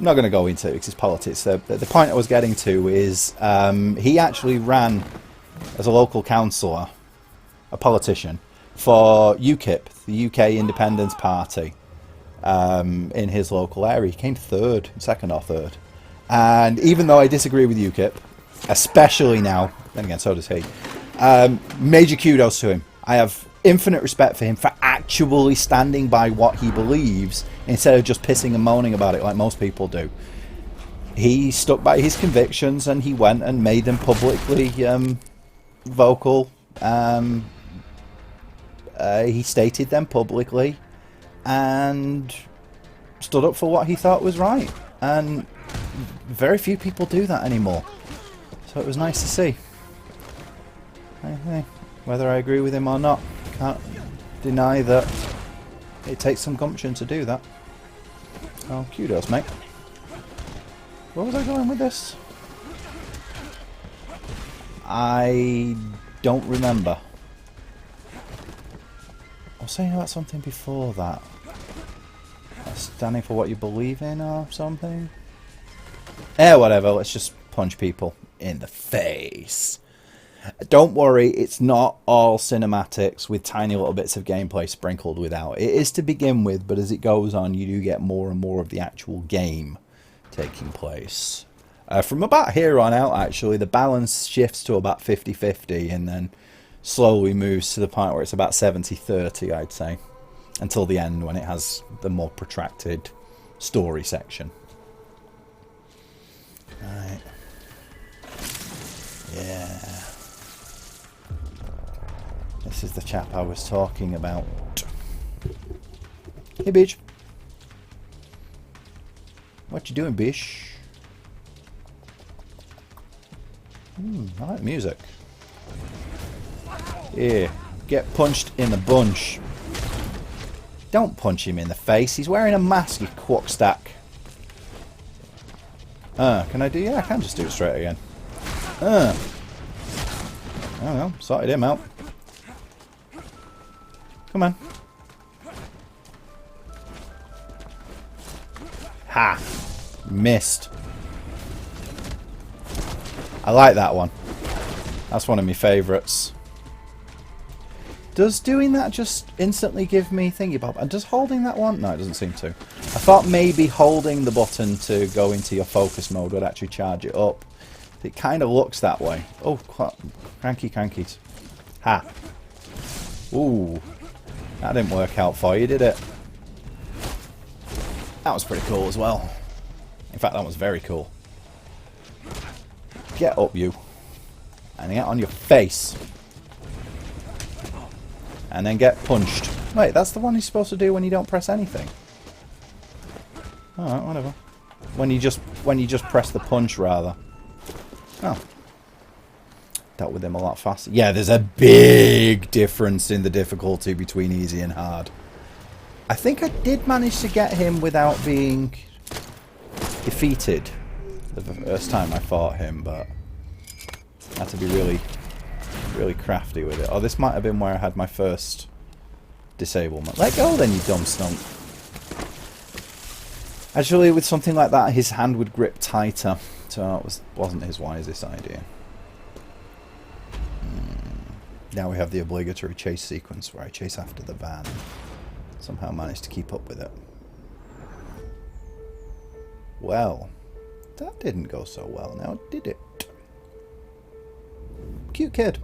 I'm not going to go into it because it's politics. The point I was getting to is he actually ran as a local councillor, a politician, for UKIP, the UK Independence Party, in his local area. He came second or third. And even though I disagree with UKIP, especially now, then again, so does he, major kudos to him. I have infinite respect for him for actually standing by what he believes instead of just pissing and moaning about it like most people do. He stuck by his convictions and he went and made them publicly vocal. He stated them publicly and stood up for what he thought was right. And very few people do that anymore. So it was nice to see. Whether I agree with him or not, can't deny that it takes some gumption to do that. Oh, kudos, mate. Where was I going with this? I don't remember. I was saying about something before that. Standing for what you believe in or something? Whatever, let's just punch people in the face. Don't worry, it's not all cinematics with tiny little bits of gameplay sprinkled without. It is to begin with, but as it goes on, you do get more and more of the actual game taking place. From about here on out, actually, the balance shifts to about 50-50 and then slowly moves to the point where it's about 70-30, I'd say. Until the end, when it has the more protracted story section. Right. Yeah. This is the chap I was talking about. Hey, bitch. What you doing, bitch? I like music. Yeah. Get punched in the bunch. Don't punch him in the face. He's wearing a mask, you quackstack. Can I do... Yeah, I can just do it straight again. I don't know. Sorted him out. Come on. Ha! Missed. I like that one. That's one of my favourites. Does doing that just instantly give me thingy bob? And does holding that one? No, it doesn't seem to. I thought maybe holding the button to go into your focus mode would actually charge it up. It kind of looks that way. Oh, cranky crankies. Ha. Ooh. That didn't work out for you, did it? That was pretty cool as well. In fact, that was very cool. Get up, you. And get on your face. And then get punched. Wait, that's the one you're supposed to do when you don't press anything. Alright, whatever. When you just press the punch, rather. Oh. Dealt with him a lot faster. Yeah, there's a big difference in the difficulty between easy and hard. I think I did manage to get him without being defeated the first time I fought him, but I had to be really crafty with it. Oh, this might have been where I had my first disablement. Let go then, you dumb stump. Actually, with something like that, his hand would grip tighter, so it wasn't his wisest idea. Now we have the obligatory chase sequence where I chase after the van. Somehow managed to keep up with it. Well, that didn't go so well now, did it? Cute kid.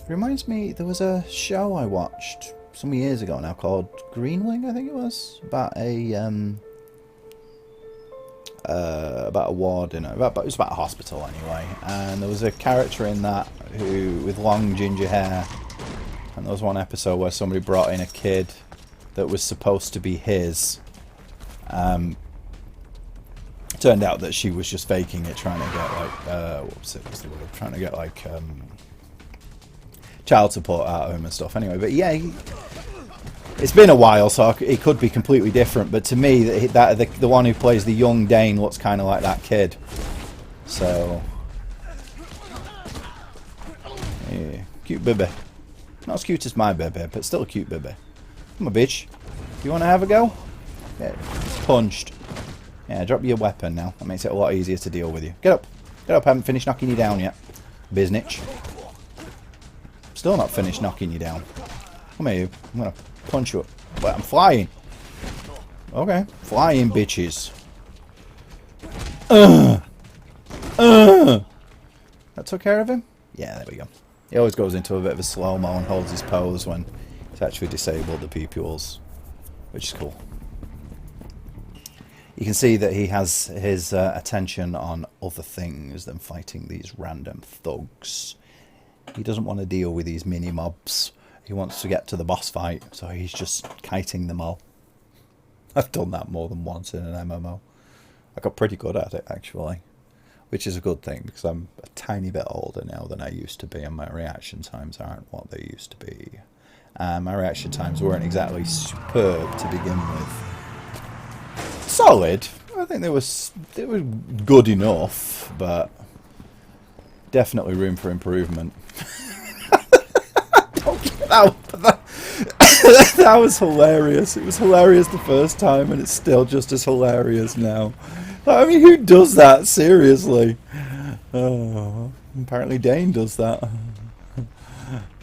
Reminds me, there was a show I watched some years ago now called Greenwing, I think it was, about a warden. It was about a hospital anyway, and there was a character in that who with long ginger hair, and there was one episode where somebody brought in a kid that was supposed to be his. Turned out that she was just faking it, trying to get like what's the word? Trying to get like child support out of him and stuff. Anyway, but yeah, it's been a while, so it could be completely different. But to me, the one who plays the young Dane looks kind of like that kid. So yeah, cute baby. Not as cute as my baby, but still a cute baby. Come on, bitch. You want to have a go? Yeah, punched. Yeah, drop your weapon now. That makes it a lot easier to deal with you. Get up. Get up. I haven't finished knocking you down yet. Biznitch. Still not finished knocking you down. Come here, you. I'm gonna punch you up. But I'm flying. Okay. Flying bitches. That took care of him? Yeah, there we go. He always goes into a bit of a slow-mo and holds his pose when he's actually disabled the pupils, which is cool. You can see that he has his attention on other things than fighting these random thugs. He doesn't want to deal with these mini-mobs. He wants to get to the boss fight, so he's just kiting them all. I've done that more than once in an MMO. I got pretty good at it, actually. Which is a good thing, because I'm a tiny bit older now than I used to be, and my reaction times aren't what they used to be. My reaction times weren't exactly superb to begin with. Solid. I think they were good enough, but definitely room for improvement. That was hilarious. It was hilarious the first time, and it's still just as hilarious now. I mean, who does that? Seriously. Oh, apparently Dane does that.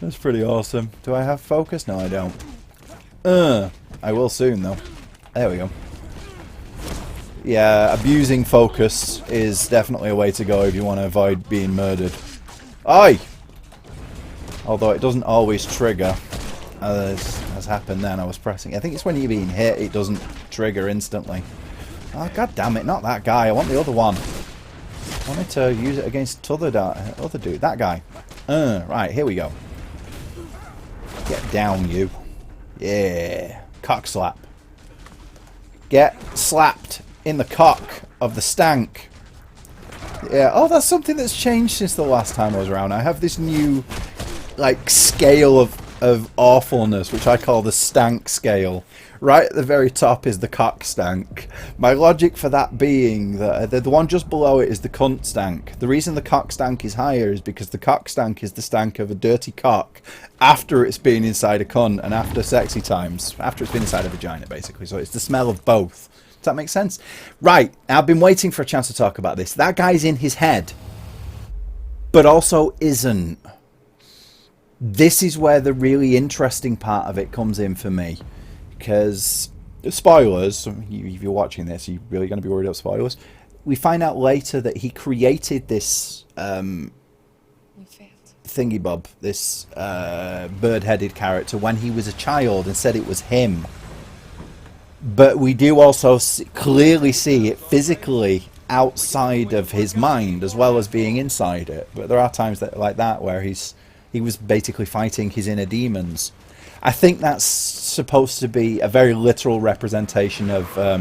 That's pretty awesome. Do I have focus? No, I don't. I will soon, though. There we go. Yeah, abusing focus is definitely a way to go if you want to avoid being murdered. Aye! Although it doesn't always trigger, as happened then. I was pressing. I think it's when you're being hit, it doesn't trigger instantly. Oh, god damn it, not that guy. I want the other one. I wanted to use it against other dude. That guy. Right, here we go. Get down, you. Yeah. Cock slap. Get slapped in the cock of the stank. Yeah. Oh, that's something that's changed since the last time I was around. I have this new, like, scale of awfulness, which I call the stank scale. Right at the very top is the cock stank. My logic for that being that the one just below it is the cunt stank. The reason the cock stank is higher is because the cock stank is the stank of a dirty cock after it's been inside a cunt and after sexy times. After it's been inside a vagina, basically. So it's the smell of both. Does that make sense? Right. I've been waiting for a chance to talk about this. That guy's in his head, but also isn't. This is where the really interesting part of it comes in for me. Because, spoilers, if you're watching this, are you really going to be worried about spoilers? We find out later that he created this thingy-bob, this bird-headed character when he was a child and said it was him. But we do also clearly see it physically outside of his mind as well as being inside it. But there are times like that where he was basically fighting his inner demons. I think that's supposed to be a very literal representation of a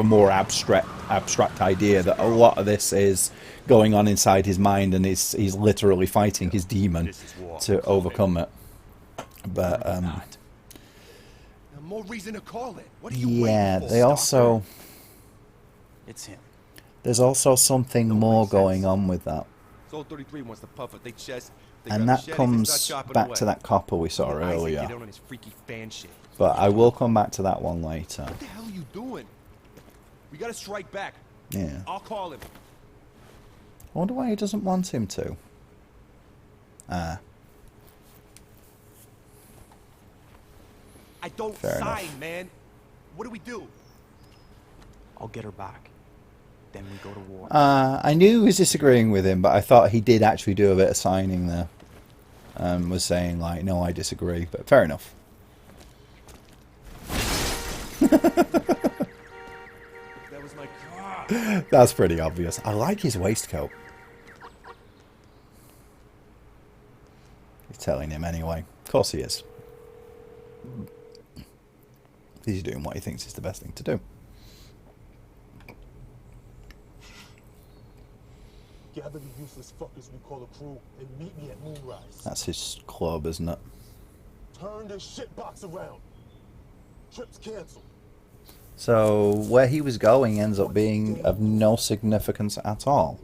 more abstract idea, that a lot of this is going on inside his mind, and he's literally fighting his demon to overcome it. But more reason to call it. What are you yeah, waiting for, they also it's him. there's also something more going on with that. Soul 33 wants to puff at their chest. And that comes back to that copper we saw earlier. But I will come back to that one later. What the hell are you doing? We gotta strike back. Yeah. I'll call him. I wonder why he doesn't want him to. I don't Fair sign, enough. man. What do we do? I'll get her back. Then we go to war. I knew he was disagreeing with him, but I thought he did actually do a bit of signing there. Was saying, like, no, I disagree, but fair enough. That was my car. That's pretty obvious. I like his waistcoat. He's telling him anyway. Of course he is. He's doing what he thinks is the best thing to do. Gather the useless fuckers we call a crew and meet me at Moonrise. That's his club, isn't it? Turn this shitbox around. Trip's canceled. So, where he was going ends up being of no significance at all.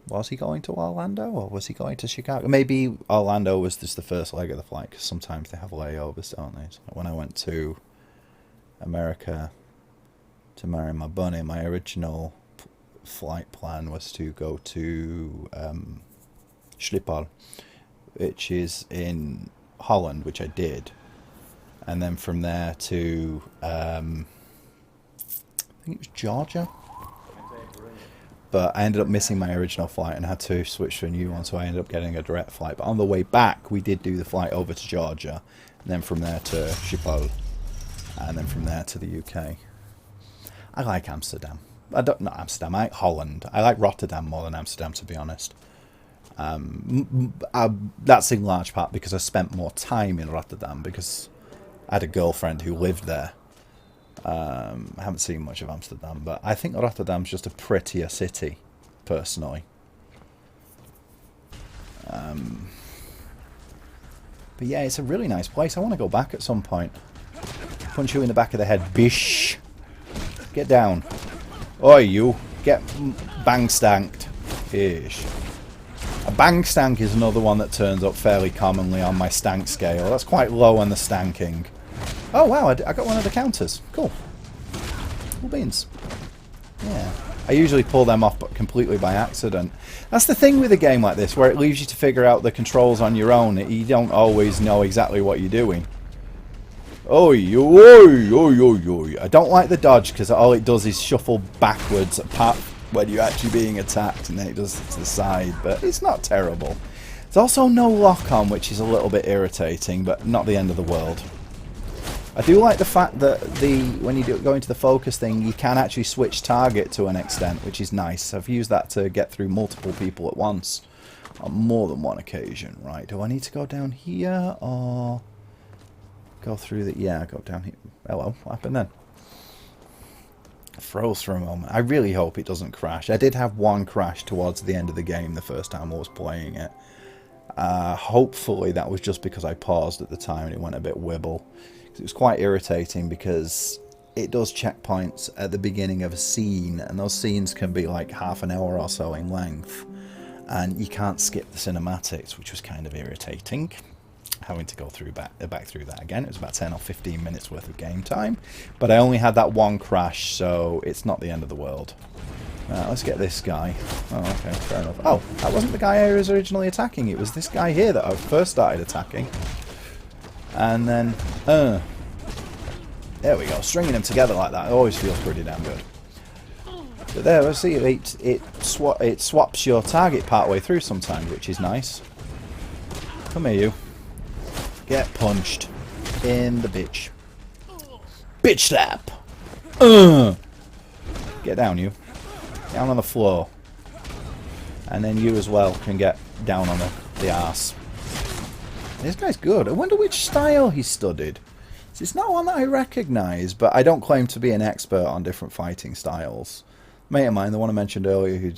Was he going to Orlando, or was he going to Chicago? Maybe Orlando was just the first leg of the flight, because sometimes they have layovers, don't they? So when I went to America to marry my bunny. My original flight plan was to go to Schiphol, which is in Holland, which I did, and then from there to I think it was Georgia. But I ended up missing my original flight and had to switch to a new one, so I ended up getting a direct flight. But on the way back, we did do the flight over to Georgia, and then from there to Schiphol, and then from there to the UK. I like Amsterdam. Not Amsterdam, I like Holland. I like Rotterdam more than Amsterdam, to be honest. That's in large part because I spent more time in Rotterdam, because I had a girlfriend who lived there. I haven't seen much of Amsterdam, but I think Rotterdam's just a prettier city, personally. But yeah, it's a really nice place. I want to go back at some point. Punch you in the back of the head, bish. Get down. Oi, you. Get bang stanked. Ish. A bang stank is another one that turns up fairly commonly on my stank scale. That's quite low on the stanking. Oh wow, I got one of the counters. Cool. Cool beans. Yeah. I usually pull them off completely by accident. That's the thing with a game like this, where it leaves you to figure out the controls on your own. You don't always know exactly what you're doing. Oi, oi, oi, oi, oi. I don't like the dodge, because all it does is shuffle backwards apart when you're actually being attacked, and then it does it to the side, but it's not terrible. There's also no lock-on, which is a little bit irritating, but not the end of the world. I do like the fact that when you go into the focus thing, you can actually switch target to an extent, which is nice. I've used that to get through multiple people at once on more than one occasion. Right, do I need to go down here or go through the... Yeah, go down here. Hello, what happened then? I froze for a moment. I really hope it doesn't crash. I did have one crash towards the end of the game the first time I was playing it. Hopefully that was just because I paused at the time and it went a bit wibble. It was quite irritating because it does checkpoints at the beginning of a scene, and those scenes can be like half an hour or so in length, and you can't skip the cinematics, which was kind of irritating. Having to go through back through that again. It was about 10 or 15 minutes worth of game time, but I only had that one crash, so it's not the end of the world. Let's get this guy. Oh, okay, fair enough. Oh, that wasn't the guy I was originally attacking. It was this guy here that I first started attacking. And then, there we go. Stringing them together like that always feels pretty damn good. But there, let's see, it swaps your target partway through sometimes, which is nice. Come here, you. Get punched in the bitch. Bitch slap. Get down, you. Down on the floor. And then you as well can get down on the arse. This guy's good. I wonder which style he studied. It's not one that I recognise, but I don't claim to be an expert on different fighting styles. A mate of mine, the one I mentioned earlier, who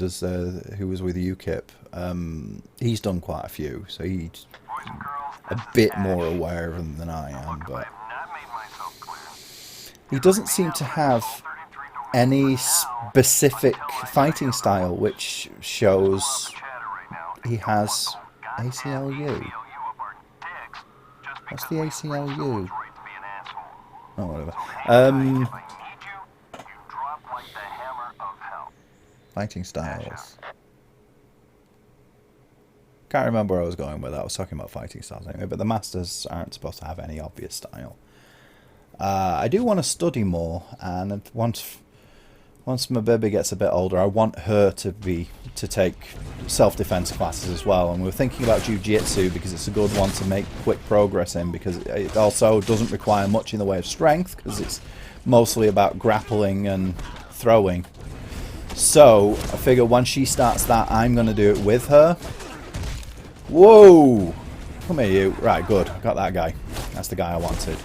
was with UKIP, he's done quite a few, so he's a bit more aware of them than I am. But he doesn't seem to have any specific fighting style, which shows he has ACLU. What's the ACLU? Oh, whatever. Fighting styles. Can't remember where I was going with that. I was talking about fighting styles anyway, but the masters aren't supposed to have any obvious style. I do want to study more, and once my baby gets a bit older, I want her to take self-defense classes as well. And we're thinking about jiu-jitsu because it's a good one to make quick progress in, because it also doesn't require much in the way of strength, because it's mostly about grappling and throwing. So I figure once she starts that, I'm going to do it with her. Whoa! Come here, you. Right, good. Got that guy. That's the guy I wanted.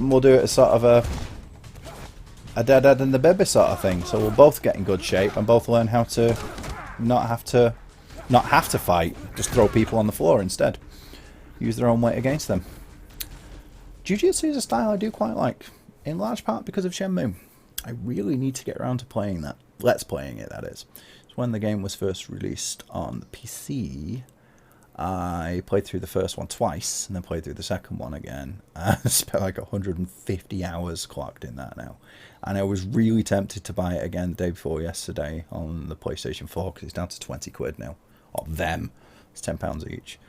We'll do it as sort of a dad and the baby sort of thing. So we'll both get in good shape and both learn how to not have to fight. Just throw people on the floor instead. Use their own weight against them. Jiu-Jitsu is a style I do quite like, in large part because of Shenmue. I really need to get around to playing that. Let's playing it, that is. So when the game was first released on the PC, I played through the first one twice, and then played through the second one again. I spent like 150 hours clocked in that now. And I was really tempted to buy it again the day before yesterday on the PlayStation 4, because it's down to 20 quid now. Or them. It's £10 each.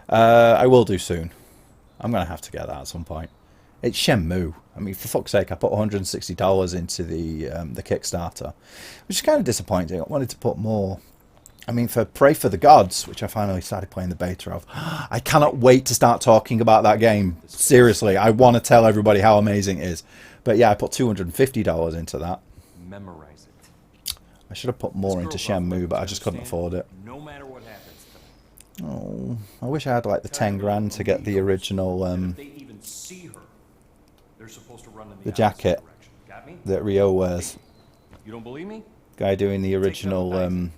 I will do soon. I'm going to have to get that at some point. It's Shenmue. I mean, for fuck's sake, I put $160 into the Kickstarter, which is kind of disappointing. I wanted to put more. I mean, for Pray for the Gods, which I finally started playing the beta of, I cannot wait to start talking about that game. Seriously, I want to tell everybody how amazing it is. But yeah, I put $250 into that. Memorize it. I should have put more into Shenmue, but I just couldn't afford it. No matter what happens to them. Oh, I wish I had like the 10 grand to get the original, If they even see her, they're supposed to run in the opposite jacket direction. Got me? that Rio wears. You don't believe me? Guy doing the original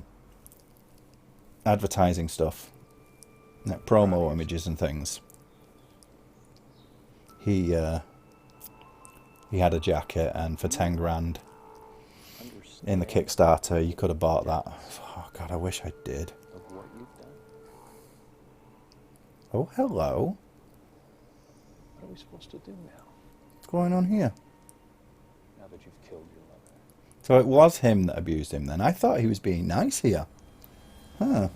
advertising stuff, like promo images and things. He had a jacket, and for 10 grand in the Kickstarter, you could have bought that. Oh God, I wish I did. Oh, hello. What are we supposed to do now? What's going on here? Now that you've killed your mother. So it was him that abused him then. I thought he was being nice here. Huh.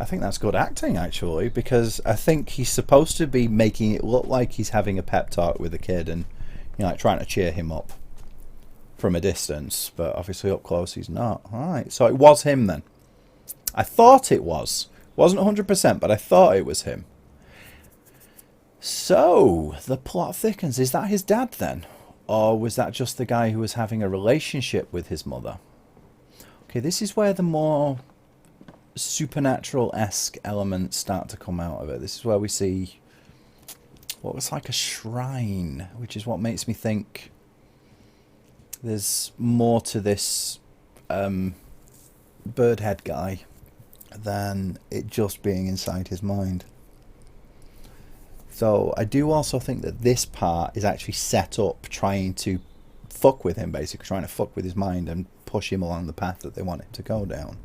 I think that's good acting, actually, because I think he's supposed to be making it look like he's having a pep talk with the kid and, you know, like trying to cheer him up from a distance, but obviously up close he's not. Alright, so it was him then. I thought it was. Wasn't 100%, but I thought it was him. So, the plot thickens. Is that his dad then? Or was that just the guy who was having a relationship with his mother? Okay, this is where the more supernatural-esque elements start to come out of it. This is where we see what looks like a shrine, which is what makes me think there's more to this Birdhead guy than it just being inside his mind. So I do also think that this part is actually set up trying to fuck with him, basically trying to fuck with his mind and push him along the path that they want him to go down.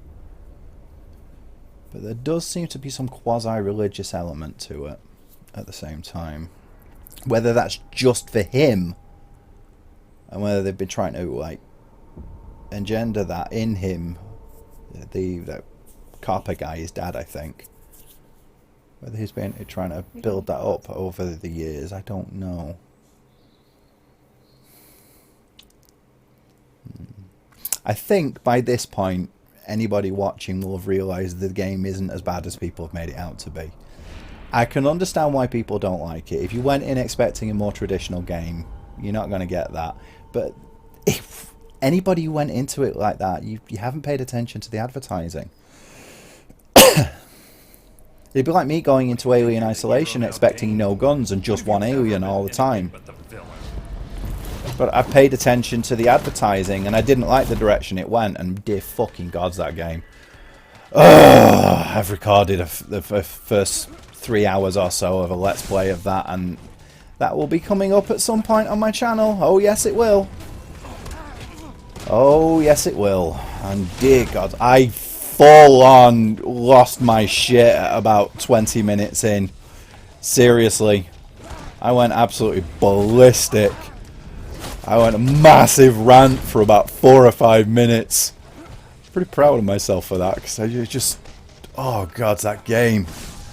But there does seem to be some quasi-religious element to it at the same time. Whether that's just for him, and whether they've been trying to like engender that in him, the Carper guy, his dad, I think. Whether he's been trying to build that up over the years, I don't know. I think by this point, anybody watching will have realised the game isn't as bad as people have made it out to be. I can understand why people don't like it. If you went in expecting a more traditional game, you're not going to get that. But if anybody who went into it like that, you haven't paid attention to the advertising. It'd be like me going into Alien Isolation expecting no guns and just one alien all the time. But I paid attention to the advertising and I didn't like the direction it went, and dear fucking gods, that game. I've recorded the first 3 hours or so of a Let's Play of that, and that will be coming up at some point on my channel. Oh yes it will. Oh yes it will. And dear God, I full on lost my shit at about 20 minutes in. Seriously. I went absolutely ballistic. I went a massive rant for about 4 or 5 minutes. Pretty proud of myself for that, because I just... Oh God, that game.